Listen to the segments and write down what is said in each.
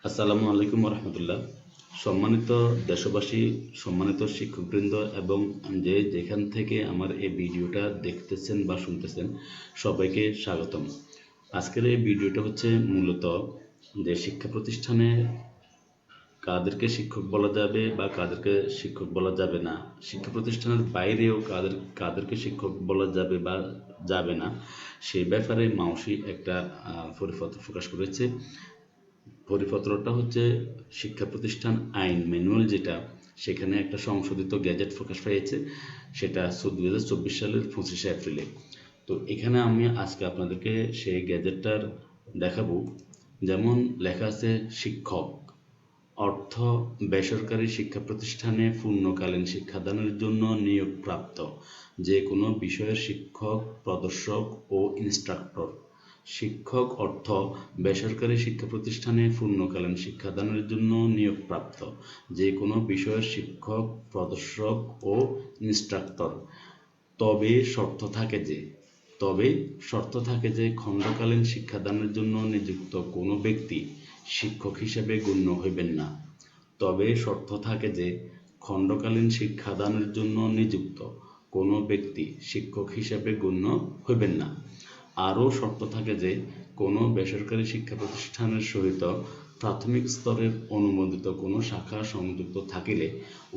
আসসালামু আলাইকুম রহমতুল্লাহ। সম্মানিত দেশবাসী, সম্মানিত শিক্ষকবৃন্দ এবং যে যেখান থেকে আমার এই ভিডিওটা দেখতেছেন বা শুনতেছেন, সবাইকে স্বাগতম। আজকের এই ভিডিওটা হচ্ছে মূলত যে শিক্ষা প্রতিষ্ঠানে কাদেরকে শিক্ষক বলা যাবে বা কাদেরকে শিক্ষক বলা যাবে না, শিক্ষা প্রতিষ্ঠানের বাইরেও কাদেরকে শিক্ষক বলা যাবে বা যাবে না, সেই ব্যাপারে মাউসি একটা পরিপত্র প্রকাশ করেছে। পরিপত্রটা হচ্ছে শিক্ষা প্রতিষ্ঠান আইন ম্যানুয়াল, যেটা সেখানে একটা সংশোধিত গ্যাজেট প্রকাশ পেয়েছে, সেটা 2024 সালের 25শে এপ্রিলে। তো এখানে আমি আজকে আপনাদেরকে সেই গ্যাজেটটার দেখাবো। যেমন লেখা আছে, শিক্ষক অর্থ বেসরকারি শিক্ষা প্রতিষ্ঠানে পূর্ণকালীন শিক্ষাদানের জন্য নিয়োগপ্রাপ্ত যে কোনো বিষয়ের শিক্ষক, প্রদর্শক ও ইনস্ট্রাক্টর। শিক্ষক অর্থ বেসরকারি শিক্ষা প্রতিষ্ঠানে পূর্ণকালীন শিক্ষাদানের জন্য নিয়োগপ্রাপ্ত যে কোনো বিষয়ের শিক্ষক, প্রদর্শক ও ইনস্ট্রাক্টর। তবে শর্ত থাকে যে খণ্ডকালীন শিক্ষাদানের জন্য নিযুক্ত কোনো ব্যক্তি শিক্ষক হিসেবে গণ্য হইবেন না। তবে শর্ত থাকে যে খণ্ডকালীন শিক্ষাদানের জন্য নিযুক্ত কোনো ব্যক্তি শিক্ষক হিসেবে গণ্য হইবেন না। আরও শর্ত থাকে যে কোনো বেসরকারি শিক্ষা প্রতিষ্ঠানের সহিত প্রাথমিক স্তরের অনুমোদিত কোনো শাখা সংযুক্ত থাকিলে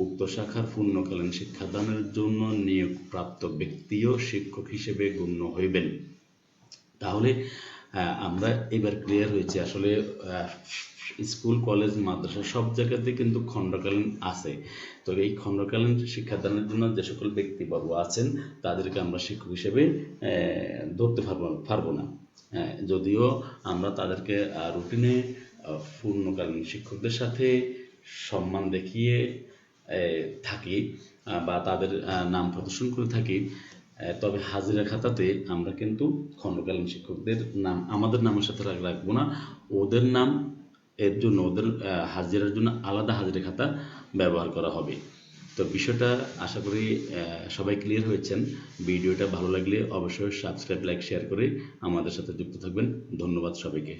উক্ত শাখার পূর্ণকালীন শিক্ষাদানের জন্য নিয়োগপ্রাপ্ত ব্যক্তিও শিক্ষক হিসেবে গণ্য হইবেন। তাহলে আমরা এবার ক্লিয়ার হয়েছে, আসলে স্কুল, কলেজ, মাদ্রাসা সব জায়গাতে কিন্তু খণ্ডকালীন আছে। তো এই খণ্ডকালীন শিক্ষাদানের জন্য যে সকল ব্যক্তিবর্গ আছেন তাদেরকে আমরা শিক্ষক হিসেবে ধরতে পারবো না। যদিও আমরা তাদেরকে রুটিনে পূর্ণকালীন শিক্ষকদের সাথে সম্মান দেখিয়ে থাকি বা তাদের নাম প্রদর্শন করে থাকি, তবে হাজিরা খাতাতে আমরা কিন্তু খণ্ডকালীন শিক্ষকদের নাম আমাদের নামের সাথে রাখবো না। ওদের নাম এর জন্য, ওদের হাজিরার জন্য আলাদা হাজিরা খাতা ব্যবহার করা হবে। তো বিষয়টা আশা করি সবাই ক্লিয়ার হয়েছেন। ভিডিওটা ভালো লাগলে অবশ্যই সাবস্ক্রাইব, লাইক, শেয়ার করে আমাদের সাথে যুক্ত থাকবেন। ধন্যবাদ সবাইকে।